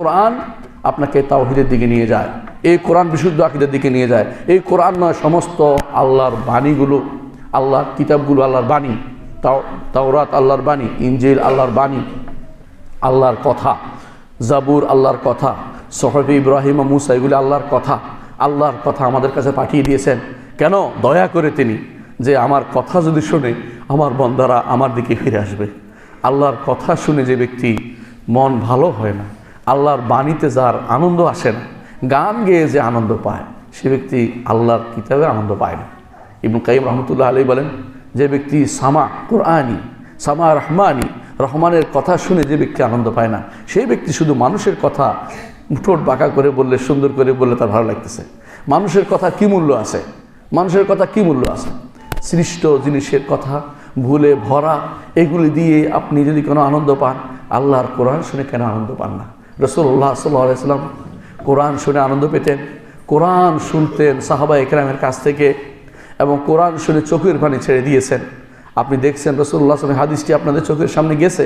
কোরআন আপনাকে তাওহীদের দিকে নিয়ে যায়, এই কোরআন বিশুদ্ধ আকীদার দিকে নিয়ে যায়। এই কোরআন নয়, সমস্ত আল্লাহর বাণীগুলো, আল্লাহর কিতাবগুলো আল্লাহর বাণী। তাওরাত আল্লাহর বাণী, ইনজিল আল্লাহর বাণী, আল্লাহর কথা, জাবুর আল্লাহর কথা, সুহফ ইব্রাহিম ও মূসা এগুলি আল্লাহর কথা। আল্লাহর কথা আমাদের কাছে পাঠিয়ে দিয়েছেন কেন? দয়া করে তিনি, যে আমার কথা যদি শুনে আমার বান্দারা আমার দিকে ফিরে আসবে। আল্লাহর কথা শুনে যে ব্যক্তি মন ভালো হয় না, আল্লাহর বাণীতে যার আনন্দ আসে না, গান গেয়ে যে আনন্দ পায়, সে ব্যক্তি আল্লাহর কিতাবের আনন্দ পায় না। ইবনে কাইয়িম রাহমাতুল্লাহ আলাইহি বলেন, যে ব্যক্তি সামা কুরআনি, সামা রহমানি, রহমানের কথা শুনে যে ব্যক্তি আনন্দ পায় না, সেই ব্যক্তি শুধু মানুষের কথা ঠোঁট বাঁকা করে বললে, সুন্দর করে বললে তার ভালো লাগতেছে। মানুষের কথা কি মূল্য আছে? মানুষের কথা কি মূল্য আছে? সৃষ্ট জিনিসের কথা ভুলে ভরা, এগুলি দিয়ে আপনি যদি কোনো আনন্দ পান, আল্লাহর কোরআন শুনে কেন আনন্দ পান না? রাসূলুল্লাহ সাল্লাল্লাহু আলাইহি ওয়াসাল্লাম কোরআন শুনে আনন্দ পেতেন, কোরআন শুনতেন সাহাবা একরামের কাছ থেকে, এবং কোরআন শুনে চোখের পানি ছেড়ে দিয়েছেন। আপনি দেখছেন রাসূলুল্লাহ সাল্লাল্লাহু আলাইহি ওয়াসাল্লাম, হাদিসটি আপনাদের চোখের সামনে গেছে,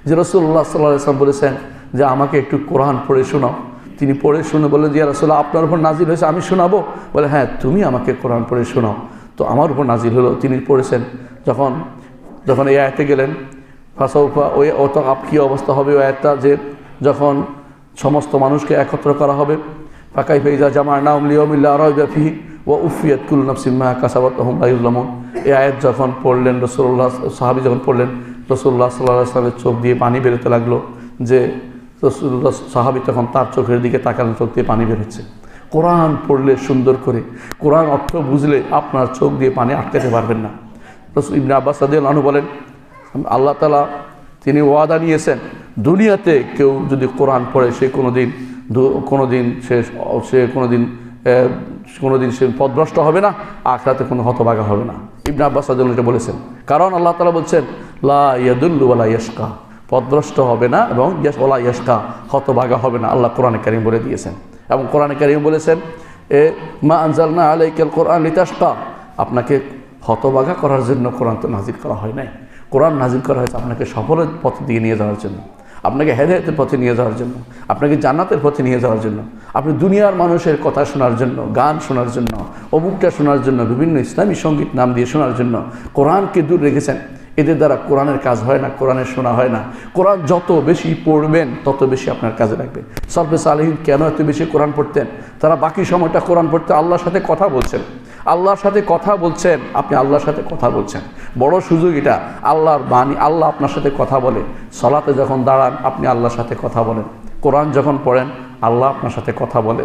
যে রাসূলুল্লাহ সাল্লাল্লাহু আলাইহি ওয়াসাল্লাম বলেছেন যে আমাকে একটু কোরআন পড়ে শোনাও। তিনি পড়ে শুনে বললেন, যে ইয়া রাসূলুল্লাহ, আপনার উপর নাজিল হয়েছে, আমি শোনাবো? বলে, হ্যাঁ, তুমি আমাকে কোরআন পড়ে শোনাও। তো আমার উপর নাজিল হলো, তিনি পড়েছেন। যখন এই আয়াতে গেলেন, ফাসাউফা, ওই অত কী অবস্থা হবে ওই আয়াতটা, যে যখন সমস্ত মানুষকে একত্র করা হবে, ফাকাইফা ইযা জামা'নাহুম লিয়াউমিন লা রাইবা ফীহি ওয়া উফিয়াত কুল্লু নাফসিন মা কাসাবাত ওয়া হুম লা ইউযলামুন। এই আয়াত যখন পড়লেন রাসূলুল্লাহ, সাহাবী যখন পড়লেন, রাসূলুল্লাহ সাল্লাল্লাহু আলাইহি ওয়াসাল্লামের চোখ দিয়ে পানি বেরোতে লাগলো। যে রাসূলুল্লাহ, সাহাবী তখন তার চোখের দিকে তাকালেন, চোখ দিয়ে পানি বেরোচ্ছে। কোরআন পড়লে সুন্দর করে, কোরআন অর্থ বুঝলে আপনার চোখ দিয়ে পানি আটকাতে পারবেন না। রাসূল ইবনে আব্বাস রাদিয়াল্লাহু আনহু বলেন, আল্লাহ তাআলা তিনি ওয়াদা নিয়েছেন, দুনিয়াতে কেউ যদি কোরআন পড়ে সে কোনোদিন সে পথভ্রষ্ট হবে না, আখিরাতে কোনো হতভাগা হবে না। ইবনে আব্বাস রাদিয়াল্লাহু আনহু বলেছেন, কারণ আল্লাহ তাআলা বলছেন লা ইয়াদুল্লু ওয়ালা ইয়াশকা, পথভ্রষ্ট হবে না এবং ওয়ালা ইয়াশকা, হতভাগা হবে না, আল্লাহ কোরআনে কারীম বলে দিয়েছেন। এবং কোরআনে কারীম বলেছেন, মা আনজালনা আলাইকাল কোরআন লিতাশকা, আপনাকে হতভাগা করার জন্য কোরআন তো নাজিল করা হয় নাই। কোরআন নাজিল করা হয়েছে আপনাকে সফলের পথে দিয়ে নিয়ে যাওয়ার জন্য, আপনাকে হেদায়েতের পথে নিয়ে যাওয়ার জন্য, আপনাকে জান্নাতের পথে নিয়ে যাওয়ার জন্য, আপনি দুনিয়ার মানুষের কথা শোনার জন্য, গান শোনার জন্য, অমুকটা শোনার জন্য, বিভিন্ন ইসলামী সঙ্গীত নাম দিয়ে শোনার জন্য কোরআনকে দূর রেখেছেন। এদের দ্বারা কোরআনের কাজ হয় না, কোরআনের শোনা হয় না। কোরআন যত বেশি পড়বেন তত বেশি আপনার কাজে লাগবে। সলফে সালেহীন কেন এত বেশি কোরআন পড়তেন? তারা বাকি সময়টা কোরআন পড়তে আল্লাহর সাথে কথা বলছেন, আল্লাহর সাথে কথা বলছেন, আপনি আল্লাহর সাথে কথা বলছেন। বড় সুযোগ এটা, আল্লাহর বাণী, আল্লাহ আপনার সাথে কথা বলে। সালাতে যখন দাঁড়ান আপনি আল্লাহর সাথে কথা বলেন, কোরআন যখন পড়েন আল্লাহ আপনার সাথে কথা বলে।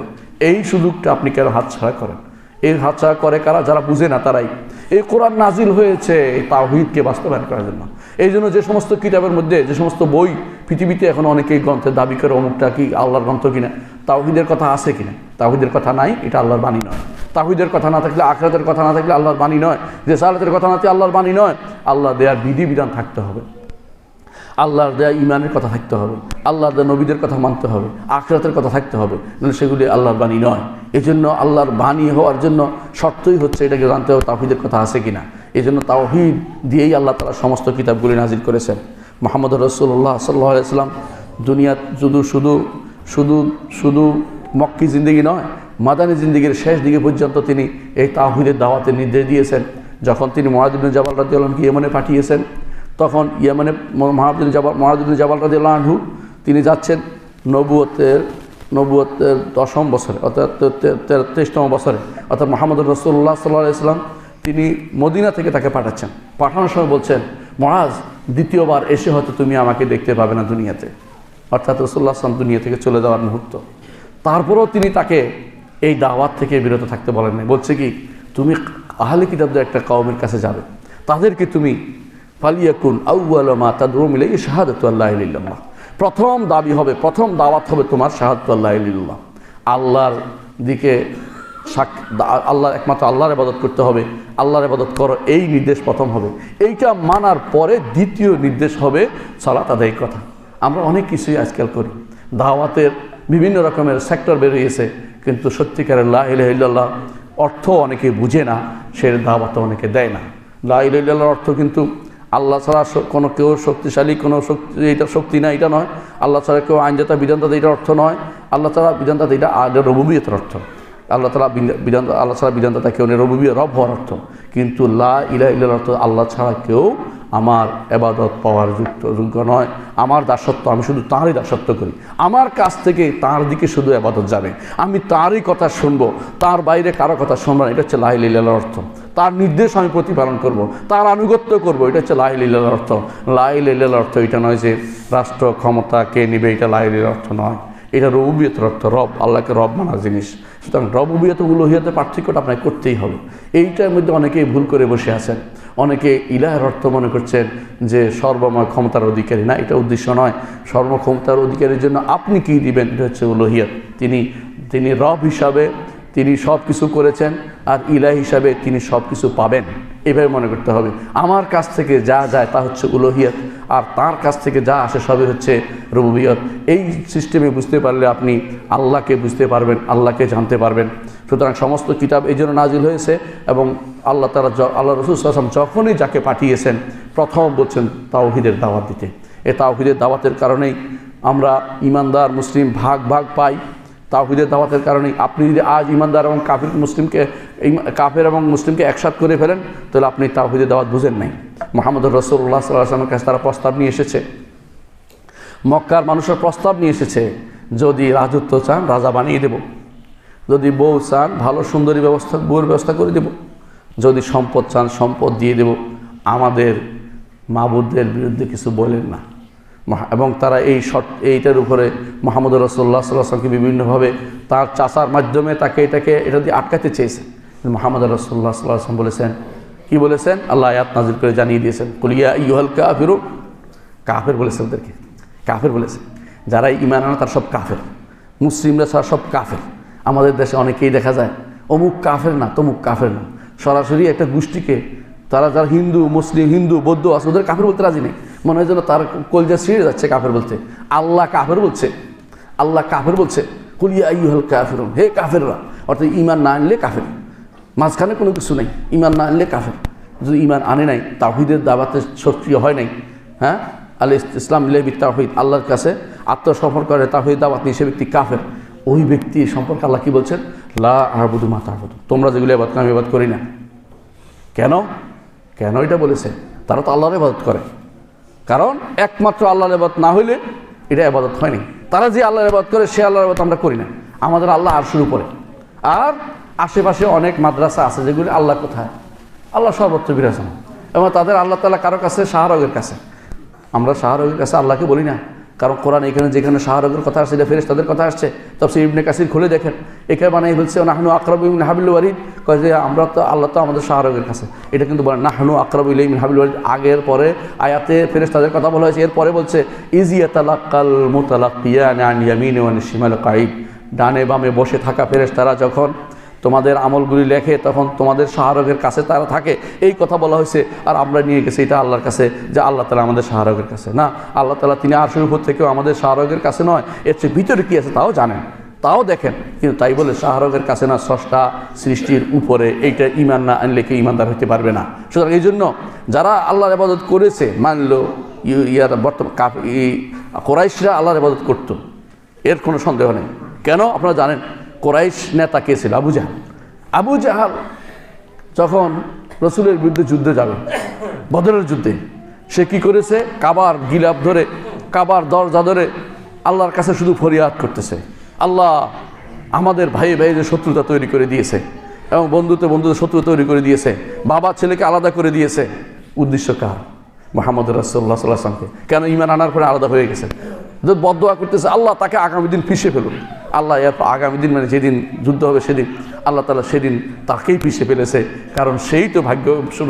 এই সুযোগটা আপনি কেন হাতছাড়া করেন? এই হাতছাড়া করে কারা? যারা বুঝে না তারাই। এই কোরআন নাজিল হয়েছে এই তাওহীদকে বাস্তবায়ন করার জন্য। এই জন্য যে সমস্ত কিতাবের মধ্যে, যে সমস্ত বই পৃথিবীতে এখন অনেকেই গ্রন্থের দাবি করে অমুকটা কি আল্লাহর গ্রন্থ কিনা, তাওহীদের কথা আছে কিনা? তাওহীদের কথা নাই, এটা আল্লাহর বাণী নয়। তাওহীদের কথা না থাকলে, আখিরাতের কথা না থাকলে আল্লাহর বাণী নয়। রিসালাতের কথা না থাকলে আল্লাহর বাণী নয়। আল্লাহ দেয়ার বিধিবিধান থাকতে হবে, আল্লাহর দেয়া ইমানের কথা থাকতে হবে, আল্লাহর দেয়া নবীদের কথা মানতে হবে, আখিরাতের কথা থাকতে হবে, নাহলে সেগুলি আল্লাহর বাণী নয়। এই জন্য আল্লাহর বাণী হওয়ার জন্য শর্তই হচ্ছে এটাকে জানতে হবে তাওহীদের কথা আছে কিনা। এই জন্য তাওহীদ দিয়েই আল্লাহ তাআলা সমস্ত কিতাবগুলি নাজিল করেছেন। মুহাম্মদ রাসূলুল্লাহ সাল্লাল্লাহু আলাইহি ওয়াসাল্লাম দুনিয়া শুধু মক্কি জিন্দেগি নয়, মাদানী জিন্দেগির শেষ দিকে পর্যন্ত তিনি এই তাওহীদের দাওয়াতের নির্দেশ দিয়েছেন। যখন তিনি মুআয ইবনে জাবাল রাদিয়াল্লাহু আনহু ইয়েমেনে পাঠিয়েছেন, তখন ইয়েমেনে মুআয ইবনে জাবাল রাদিয়াল্লাহু আনহু তিনি যাচ্ছেন নবুয়তের 10ম বছরে, অর্থাৎ 33তম বছরে, অর্থাৎ মুহাম্মদ রাসূলুল্লাহ সাল্লাল্লাহু আলাইহি ওয়াসাল্লাম তিনি মদিনা থেকে তাকে পাঠাচ্ছেন। পাঠানোর সময় বলছেন, মুআয, দ্বিতীয়বার এসে হয়তো তুমি আমাকে দেখতে পাবে না দুনিয়াতে, অর্থাৎ রাসূলুল্লাহ সাল্লাল্লাহু আলাইহি ওয়াসাল্লাম দুনিয়া থেকে চলে যাওয়ার মুহূর্ত। তারপরেও তিনি তাকে এই দাওয়াত থেকে বিরত থাকতে বলেন নাই। বলছে কি, তুমি আহলে কিতাবদের একটা কওমের কাছে যাবে, তাদেরকে তুমি ফালিয়াকুন আউয়ালু মা তাদউম ইলাইহি শাহাদাতু আল্লা ইলাহা ইল্লাল্লাহ, প্রথম দাবি হবে, প্রথম দাওয়াত হবে তোমার শাহাদাতু আল্লা ইলাহা ইল্লাল্লাহ, আল্লাহর দিকে আল্লাহর একমাত্র আল্লাহর ইবাদত করতে হবে, আল্লাহর ইবাদত করো, এই নির্দেশ প্রথম হবে। এইটা মানার পরে দ্বিতীয় নির্দেশ হবে সালাত আদায়ের কথা। আমরা অনেক কিছুই আজকাল করি, দাওয়াতের বিভিন্ন রকমের সেক্টর বেরিয়েছে, কিন্তু সত্যিকারের লা ইলাহা ইল্লাল্লাহ অর্থ অনেকে বুঝে না, সে দাওয়াত অনেকে দেয় না। লা ইলাহা ইল্লাল্লাহর অর্থ কিন্তু আল্লাহ ছাড়া কোনো কেউ শক্তিশালী, কোনো শক্তি, এটা শক্তি না, এটা নয়। আল্লাহ ছাড়া কেউ আইনদাতা বিধানদাতা, এটার অর্থ নয়। আল্লাহ ছাড়া বিধানদাতা এটা রুবুবিয়তের অর্থ। আল্লাহ ছাড়া আল্লাহ ছাড়া বিধানদাতা কেউ নেই, রুবুবিয়ত রব হওয়ার অর্থ। কিন্তু লা ইলাহা ইল্লাল্লাহ অর্থ আল্লাহ ছাড়া কেউ আমার ইবাদত পাওয়ার যোগ্য নয়, আমার দাসত্ব, আমি শুধু তাঁরই দাসত্ব করি, আমার কাছ থেকে তাঁর দিকে শুধু ইবাদত যাবে, আমি তাঁরই কথা শুনবো, তার বাইরে কারো কথা শুনবো না। এটা হচ্ছে লা ইলাহা ইল্লাল্লাহর অর্থ। তার নির্দেশ আমি প্রতিপালন করব, তার আনুগত্য করব, এটা হচ্ছে লা ইলাহা ইল্লাল্লাহর অর্থ। লা ইলাহা ইল্লাল্লাহর অর্থ এটা নয় যে রাষ্ট্র ক্ষমতা কে নেবে, এটা লা ইলাহা ইল্লাল্লাহর অর্থ নয়। এটা রুবুবিয়তের অর্থ, রব, আল্লাহকে রব মানার জিনিস। সুতরাং রবুবিয়ত উলুহিয়তের পার্থক্যটা আপনাকে করতেই হবে। এইটার মধ্যে অনেকেই ভুল করে বসে আছেন। অনেকে ইলাহের অর্থ মনে করছেন যে সর্বময় ক্ষমতার অধিকারী, না, এটা উদ্দেশ্য নয়। সর্বক্ষমতার অধিকারীর জন্য আপনি কী দিবেন, এটা হচ্ছে উলুহিয়ত। তিনি রব হিসাবে তিনি সব কিছু করেছেন, আর ইলাহ হিসাবে তিনি সব কিছু পাবেন, এভাবে মনে করতে হবে। আমার কাছ থেকে যা যায় তা হচ্ছে উলুহিয়ত, আর তার কাছ থেকে যা আসে সবই হচ্ছে রুবুবিয়ত। এই সিস্টেমে বুঝতে পারলে আপনি আল্লাহকে বুঝতে পারবেন, আল্লাহকে জানতে পারবেন। সুতরাং সমস্ত কিতাব এই জন্য নাজিল হয়েছে, এবং আল্লাহ তাআলা আল্লাহ রাসূল সাল্লাল্লাহু আলাইহি ওয়াসাল্লাম যখনই যাকে পাঠিয়েছেন প্রথম বলছেন তাওহীদের দাওয়াত দিতে। এই তাওহীদের দাওয়াতের কারণেই আমরা ইমানদার মুসলিম ভাগ ভাগ পাই। তাওহীদের দাওয়াতের কারণেই আপনি যদি আজ ইমানদার এবং কাফের এবং মুসলিমকে একসাথ করে ফেলেন, তাহলে আপনি তাওহীদের দাওয়াত বুঝেন নাই। মুহাম্মদুর রাসূলুল্লাহ সাল্লাল্লাহু আলাইহি ওয়াসাল্লামের কাছে তারা প্রস্তাব নিয়ে এসেছে, মক্কার মানুষের প্রস্তাব নিয়ে এসেছে, যদি রাজত্ব চান রাজা বানিয়ে দেব, যদি বউ চান ভালো সুন্দরী বউয়ের ব্যবস্থা করে দেব, যদি সম্পদ চান সম্পদ দিয়ে দেব, আমাদের মাবুদদের বিরুদ্ধে কিছু বলেন না। এবং তারা এইটার উপরে মুহাম্মদুর রাসূলুল্লাহ সাল্লাল্লাহু আলাইহি ওয়াসাল্লামকে বিভিন্নভাবে তার চাচার মাধ্যমে এটা দিয়ে আটকাতে চেয়েছে। মুহাম্মদুর রাসূলুল্লাহ সাল্লাল্লাহু আলাইহি ওয়াসাল্লাম বলেছেন, কি বলেছেন? আল্লাহ আয়াত নাযিল করে জানিয়ে দিয়েছেন, কুল ইয়া আইয়ুহাল কাফিরুন। কাফের বলেছেন ওদেরকে, কাফের বলেছেন। যারা ঈমান আনে তারা সব কাফের, মুসলিমরা ছাড়া সব কাফের। আমাদের দেশে অনেকেই দেখা যায় অমুক কাফের না তমুক কাফের না, সরাসরি একটা গোষ্ঠীকে তারা যারা হিন্দু বৌদ্ধ আছে ওদের কাফের বলতে রাজি নেই। মনে হয় যেন তার কলজা ছিঁড়ে যাচ্ছে কাফের বলতে। আল্লাহ কাফের বলছে, আল্লাহ কাফের বলছে, কুল ইয়া আইয়ুহাল কাফিরুন, হে কাফেররা। অর্থাৎ ঈমান না আনলে কাফের, মাঝখানে কোনো কিছু নেই। ঈমান না আনলে কাফের, যদি ঈমান আনে নাই, তাওহীদের দাওয়াতে সক্রিয় হয় নাই, হ্যাঁ, আল ইসলাম বিল তাওহীদ, আল্লাহর কাছে আত্মসমর্পণ করে তাওহীদ দাওয়াত নিয়ে সে ব্যক্তি কাফের। ওই ব্যক্তি সম্পর্কে আল্লাহ কি বলছেন? লা আ'বুদু মা তা'বুদুন, তোমরা যেগুলো ইবাদত করো আমি ইবাদত করি না। কেন এটা বলেছে? তারা তো আল্লাহর ইবাদত করে, কারণ একমাত্র আল্লাহর ইবাদত না হইলে এটা ইবাদত হয়নি। তারা যে আল্লাহর ইবাদত করে সে আল্লাহর ইবাদত আমরা করি না। আমাদের আল্লাহ আরশের উপরে, আর আশেপাশে অনেক মাদ্রাসা আছে যেগুলি আল্লাহ কোথায়? আল্লাহ সর্বত্র বিরাজমান, এবং তাদের আল্লাহ তাআলা কারো কাছে শাহরগের কাছে। আমরা শাহরগের কাছে আল্লাহকে বলি না, কারণ কোরআন এখানে যেখানে শাহরগের কথা আসছে এটা ফেরেশতাদের কথা আসছে। তাফসীর ইবনে কাসির খুলে দেখেন, এখানে বানাই বলছে নাহনু আকরাবু মিন হাবিল ওয়ারিদ, কয় যে আমরা তো আল্লাহ তো আমাদের শাহরগের কাছে। এটা কিন্তু বলে নাহনু আকরাবু ইলাইহি মিন হাবিল ওয়ারিদ, আগের পরে আয়াতে ফেরেশতাদের কথা বলা হয়েছে। এরপরে বলছে ইজ ইয়াতালাক্কাল মুতালাক্কিয়ান আন ইয়ামিনি ওয়া শিমাল কাঈদ, ডানে বামে বসে থাকা ফেরেশতারা যখন তোমাদের আমলগুলি লেখে তখন তোমাদের শাহরগের কাছে তারা থাকে, এই কথা বলা হয়েছে। আর আমরা নিয়ে গেছি এটা আল্লাহর কাছে, যে আল্লাহ তাআলা আমাদের শাহরগের কাছে না। আল্লাহ তাআলা তিনি আরশের উপর থেকেও আমাদের শাহরগের কাছে নয়, এর চেয়ে ভিতরে কী আছে তাও জানেন, তাও দেখেন। কিন্তু তাই বলে শাহরগের কাছে না, স্রষ্টা সৃষ্টির উপরে, এইটা ঈমান না আনলে কেউ ঈমানদার হতে পারবে না। সুতরাং এই জন্য যারা আল্লাহর ইবাদত করেছে, মানলো বর্তমান কুরাইশরা আল্লাহর ইবাদত করতো, এর কোনো সন্দেহ নেই। কেন? আপনারা জানেন কুরাইশ নেতা কে ছিল? আবু জাহাল যখন রাসূলের বিরুদ্ধে যুদ্ধে যাবে, বদরের যুদ্ধে, সে কি করেছে? কাবার গিলাফ ধরে, কাবার দরজা ধরে আল্লাহর কাছে শুধু ফরিয়াদ করতেছে, আল্লাহ আমাদের ভাই যে শত্রুতা তৈরি করে দিয়েছে, এবং বন্ধুতে শত্রুতা তৈরি করে দিয়েছে, বাবা ছেলেকে আলাদা করে দিয়েছে। উদ্দেশ্য কার? মুহাম্মদ রাসূলুল্লাহ সাল্লাল্লাহু আলাইহি ওয়াসাল্লামকে। কেন? ঈমান আনার পরে আলাদা হয়ে গেছে। বদদোয়া করতেছে, আল্লাহ তাকে আগামী দিন পিষে ফেলুন। আল্লাহ এরপর আগামী দিন মানে যেদিন যুদ্ধ হবে সেদিন আল্লাহ তাআলা সেদিন তাকেই পিষে ফেলেছে, কারণ সেই তো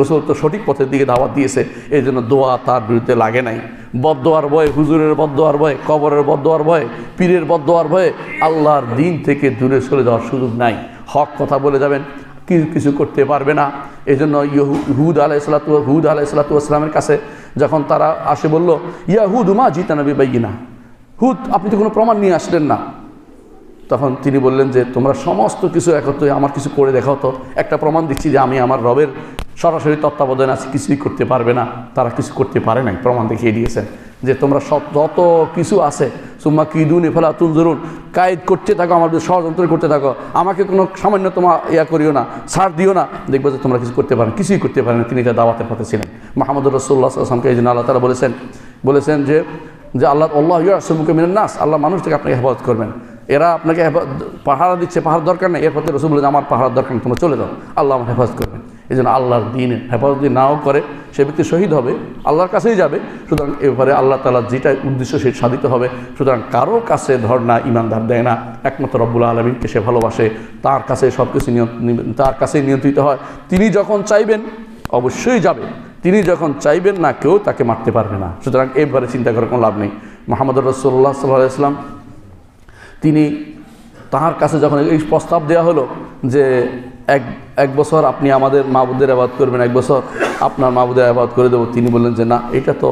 রাসূল তো সঠিক পথের দিকে দাওয়াত দিয়েছে, এই জন্য দোয়া তার বিরুদ্ধে লাগে নাই। বদদোয়ার ভয়ে, হুজুরের বদদোয়ার ভয়ে, কবরের বদদোয়ার ভয়ে, পীরের বদদোয়ার ভয়ে আল্লাহর দিন থেকে দূরে সরে যাওয়ার সুযোগ নাই। হক কথা বলে যাবেন, কিছু করতে পারবে না। এই জন্য হুদ আলাইহিসসালাতু ওয়াসসালামের কাছে যখন তারা আসে বলল, ইয়া হুদ মা জিতানা বিবাইয়িনা, হুদ আপনি তো কোনো প্রমাণ নিয়ে আসলেন না। তখন তিনি বললেন যে তোমরা সমস্ত কিছু একত্রে আমার কিছু করে দেখাও তো, একটা প্রমাণ দিচ্ছি যে আমি আমার রবের সরাসরি তত্ত্বাবধানে আছে, কিছুই করতে পারবে না, তারা কিছু করতে পারে নাই, প্রমাণ দেখিয়ে দিয়েছেন যে তোমরা সব যত কিছু আছে সুম্মা কিদুনি ফালা তুনজুরুন, কায়েদ করতে থাকো, আমার ষড়যন্ত্র করতে থাকো, আমাকে কোনো সামান্য তোমার করিও না, ছাড় দিও না, দেখবো যে তোমরা কিছু করতে পারেন, কিছুই করতে পারেন। তিনি এটা দাওয়াতের পথে ছিলেন। মুহাম্মদুর রাসূলুল্লাহ সাল্লাল্লাহু আলাইহি ওয়াসাল্লামকে এই জন্য আল্লাহ তাআলা বলেছেন যে আল্লাহ ইয়াসিমুকা মিনান নাস, আল্লাহ মানুষ থেকে আপনাকে হেফাজত করবেন। এরা আপনাকে পাহারা দিচ্ছে, পাহাড় দরকার নেই, এরপর রাসূল বলে আমার পাহাড় দরকার নেই, তোমরা চলে যাও, আল্লাহ আমার হেফাজত করবেন। এই জন্য আল্লাহর দিন হেফাজত যদি নাও করে সে ব্যক্তি শহীদ হবে, আল্লাহর কাছেই যাবে। সুতরাং এবারে আল্লাহ তাআলার যেটা উদ্দেশ্য সে সাধিত হবে। সুতরাং কারো কাছে ধর না ইমানদার দেয় না, একমাত্র রব্বুল আলামিনকে সে ভালোবাসে, তার কাছে সব কিছু তার কাছেই নিয়ন্ত্রিত হয়। তিনি যখন চাইবেন অবশ্যই যাবে, তিনি যখন চাইবেন না কেউ তাকে মারতে পারবে না। সুতরাং এবারে চিন্তা করার কোনো লাভ নেই। মুহাম্মদুর রাসূলুল্লাহ সাল্লাল্লাহু আলাইহি ওয়াসাল্লাম তিনি তার কাছে যখন এই প্রস্তাব দেওয়া হলো যে এক বছর আপনি আমাদের মাবুদের ইবাদত করবেন, এক বছর আপনার মাবুদের ইবাদত করে দেবো, তিনি বললেন যে না, এটা তো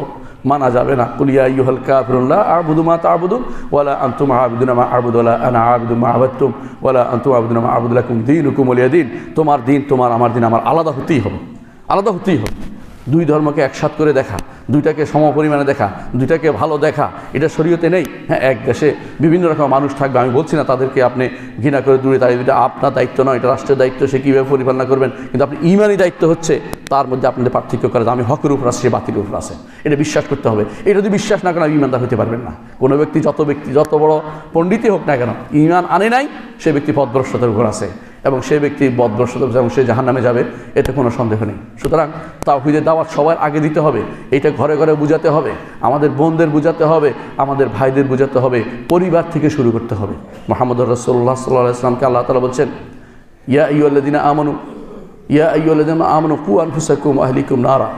মানা যাবে না। কুল ইয়া আইয়ুহাল কাফিরুন লা আ'বুদু মা তা'বুদুন ওয়ালা আনতুম আ'বুদুনা মা আ'বুদু ওয়ালা আনা আ'বুদু মা আ'বাদতুম ওয়ালা আনতুম আ'বুদুনা মা আ'বুদু লাকুম দীনুকুম ওয়ালিয়া দীন। তোমার দিন তোমার, আমার দিন আমার, আলাদা হতেই হবে, আলাদা হতেই হবে। দুই ধর্মকে একসাথ করে দেখা, দুইটাকে সমপরিমাণে দেখা, দুইটাকে ভালো দেখা, এটা শরীয়তে নেই। হ্যাঁ, এক দেশে বিভিন্ন রকম মানুষ থাকবে, আমি বলছি না তাদেরকে আপনি ঘৃণা করে দূরে তাড়িয়ে, এটা আপনার দায়িত্ব নয়, এটা রাষ্ট্রের দায়িত্ব, সে কীভাবে পরিচালনা করবেন। কিন্তু আপনি ইমানি দায়িত্ব হচ্ছে তার মধ্যে আপনাদের পার্থক্য করে যে আমি হকের উপর আছে, সে বাতিলের উপর আছে, এটা বিশ্বাস করতে হবে। এটা যদি বিশ্বাস না করেন আপনি ইমানদার হতে পারবেন না। কোনো ব্যক্তি যত বড় পণ্ডিতই হোক না কেন, ইমান আনে নাই, সে ব্যক্তি পথভ্রষ্টতার উপর আছে এবং সেই ব্যক্তি বদভ্রষ্টতা এবং সে জাহান্নামে যাবে, এতে কোনো সন্দেহ নেই। সুতরাং তাওহীদের দাওয়াত সবার আগে দিতে হবে, এটা ঘরে ঘরে বুঝাতে হবে, আমাদের বোনদের বুঝাতে হবে, আমাদের ভাইদের বুঝাতে হবে, পরিবার থেকে শুরু করতে হবে। মুহাম্মদুর রাসূলুল্লাহ সাল্লাল্লাহু আলাইহি ওয়াসাল্লামকে আল্লাহ তাআলা বলছেন ইয়া আইয়ুহাল্লাযীনা আমানু কু আনফুসাকুম ওয়া আহলিকুম নারা,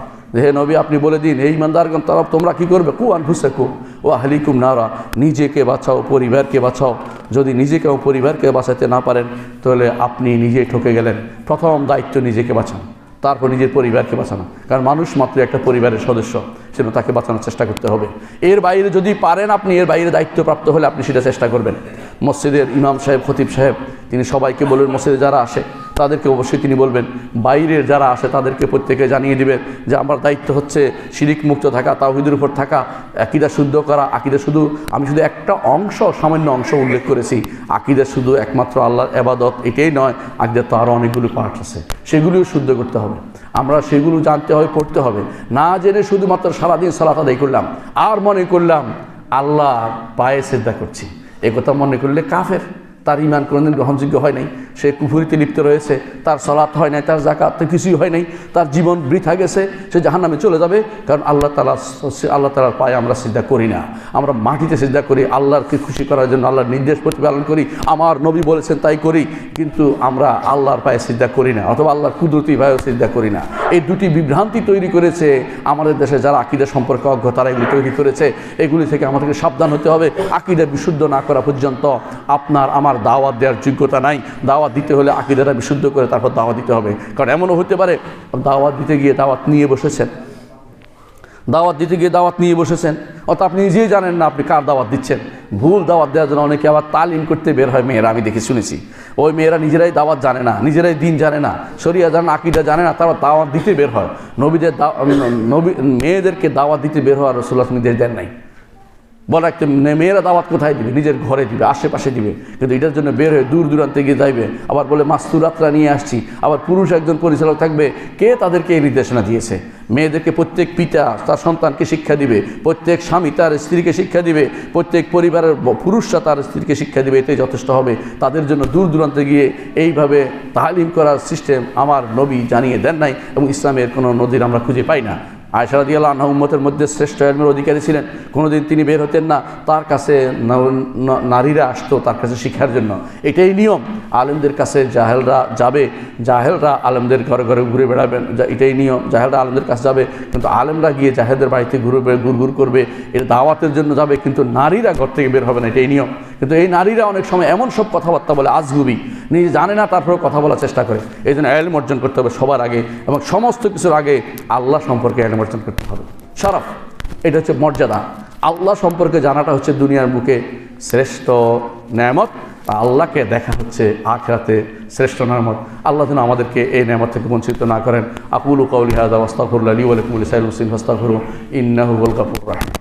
হে নবী আপনি বলে দিন এই ইমানদারগণ তোমরা কী করবে, কু আনফুসাকুম ওয়া আহলিকুম নারা, নিজেকে বাঁচাও, পরিবারকে বাঁচাও। যদি নিজেকে ও পরিবারকে বাঁচাতে না পারেন তাহলে আপনি নিজেই ঠকে গেলেন। প্রথম দায়িত্ব নিজেকে বাঁচান, তারপর নিজের পরিবারকে বাঁচানো, কারণ মানুষ মাত্র একটা পরিবারের সদস্য, সেজন্য তাকে বাঁচানোর চেষ্টা করতে হবে। এর বাইরে যদি পারেন আপনি, এর বাইরে দায়িত্বপ্রাপ্ত হলে আপনি সেটা চেষ্টা করবেন। মসজিদের ইমাম সাহেব, খতিব সাহেব, তিনি সবাইকে বলবেন, মসজিদে যারা আসে তাদেরকে অবশ্যই তিনি বলবেন, বাইরের যারা আসে তাদেরকে প্রত্যেকে জানিয়ে দিবেন যে আমার দায়িত্ব হচ্ছে শিরিক মুক্ত থাকা, তাওহীদের উপর থাকা, আকীদা শুদ্ধ করা। আকীদা শুধু, আমি শুধু একটা অংশ, সামান্য অংশ উল্লেখ করেছি। আকীদা শুধু একমাত্র আল্লাহর ইবাদত এটাই নয়, আকীদার তো আরও অনেকগুলো পার্ট আছে, সেগুলিও শুদ্ধ করতে হবে। আমরা সেগুলো জানতে হবে, পড়তে হবে। না জেনে শুধুমাত্র সারাদিন সালাত আদায় করলাম আর মনে করলাম আল্লাহ পায়ে সিজদা করছি, এ কথা মনে করলে কাফের, তার ঈমান কোনোদিন গ্রহণযোগ্য হয় নাই, সে কুফরিতে লিপ্ত রয়েছে, তার সালাত হয় নাই, তার যাকাত কিছুই হয় নাই, তার জীবন বৃথা গেছে, সে জাহান্নামে চলে যাবে। কারণ আল্লাহ তাআলার পায়ে আমরা সিজদা করি না, আমরা মাটিতে সিজদা করি, আল্লাহকে খুশি করার জন্য আল্লাহর নির্দেশ প্রতিপালন করি, আমার নবী বলেছেন তাই করি, কিন্তু আমরা আল্লাহর পায়ে সিজদা করি না, অথবা আল্লাহর কুদরতি পায়েও সিজদা করি না। এই দুটি বিভ্রান্তি তৈরি করেছে আমাদের দেশে যারা আকীদা সম্পর্কে অজ্ঞ, তারা এগুলি তৈরি করেছে। এগুলি থেকে আমাদেরকে সাবধান হতে হবে। আকীদা বিশুদ্ধ না করা পর্যন্ত আপনার আমার দাওয়াত দেওয়ার যোগ্যতা নাই। দাওয়াত দিতে হলে আকীদাটা বিশুদ্ধ করে তারপর দাওয়াত দিতে হবে। কারণ এমনও হতে পারে দাওয়াত দিতে গিয়ে দাওয়াত নিয়ে বসেছেন, অর্থাৎ আপনি নিজেই জানেন না আপনি কার দাওয়াত দিচ্ছেন। ভুল দাওয়াত দেওয়ার জন্য অনেকে আবার তালিম করতে বের হয় মেয়েরা, আমি দেখে শুনেছি। ওই মেয়েরা নিজেরাই দাওয়াত জানে না, নিজেরাই দিন জানে না, শরিয়া জানে না, আকীদা জানে না, তারপর দাওয়াত দিতে বের হয়। মেয়েদেরকে দাওয়াত দিতে বের হওয়ার রাসূলুল্লাহ নির্দেশ দেন নাই। বলা একটা মেয়েরা দাওয়াত কোথায় দিবে, নিজের ঘরে দিবে, আশেপাশে দিবে, কিন্তু এটার জন্য বের হয়ে দূর দূরান্তে গিয়ে যাইবে। আবার বলে মাস্তুরাতরা নিয়ে আসছি, আবার পুরুষ একজন পরিচালক থাকবে। কে তাদেরকে এই নির্দেশনা দিয়েছে? মেয়েদেরকে প্রত্যেক পিতা তার সন্তানকে শিক্ষা দিবে, প্রত্যেক স্বামী তার স্ত্রীকে শিক্ষা দিবে, প্রত্যেক পরিবারের পুরুষরা তার স্ত্রীকে শিক্ষা দিবে, এটাই যথেষ্ট হবে। তাদের জন্য দূর দূরান্তে গিয়ে এইভাবে তালিম করার সিস্টেম আমার নবী জানিয়ে দেন নাই, এবং ইসলামের কোনো নজির আমরা খুঁজে পাই না। আয়েশা রাদিয়াল্লাহু আনহা উম্মতের মধ্যে শ্রেষ্ঠ ইলমের অধিকারী ছিলেন। কোনোদিন তিনি বের হতেন না, তার কাছে নারীরা আসতো তার কাছে শিক্ষার জন্য। এটাই নিয়ম। আলেমদের কাছে জাহেলরা যাবে, জাহেলরা আলেমদের ঘরে ঘরে ঘুরে বেড়াবেন, এটাই নিয়ম। জাহেলরা আলেমদের কাছে যাবে, কিন্তু আলেমরা গিয়ে জাহেলদের বাড়িতে ঘুরঘুর করবে, এর দাওয়াতের জন্য যাবে, কিন্তু নারীরা ঘর থেকে বের হবে না, এটাই নিয়ম। কিন্তু এই নারীরা অনেক সময় এমন সব কথাবার্তা বলে, আজগুবি, নিজে জানে না তারপরেও কথা বলার চেষ্টা করে। এই জন্য ইলম অর্জন করতে হবে সবার আগে, এবং সমস্ত কিছুর আগে আল্লাহ সম্পর্কে ইলম অর্জন করতে হবে। শরফ, এটা হচ্ছে মর্যাদা। আল্লাহ সম্পর্কে জানাটা হচ্ছে দুনিয়ার বুকে শ্রেষ্ঠ নেয়ামত, আল্লাহকে দেখা হচ্ছে আখিরাতে শ্রেষ্ঠ নেয়ামত। আল্লাহ যেন আমাদেরকে এই নেয়ামত থেকে বঞ্চিত না করেন। আকুলু কাউলি হাযা ওয়াস্তাগফিরুল্লাহ লি ওয়া লাকুম ওয়া লিসাইরিল মুসলিমিন ফাস্তাগফিরুহু ইন্নাহু হুয়াল গাফুরুর রাহিম।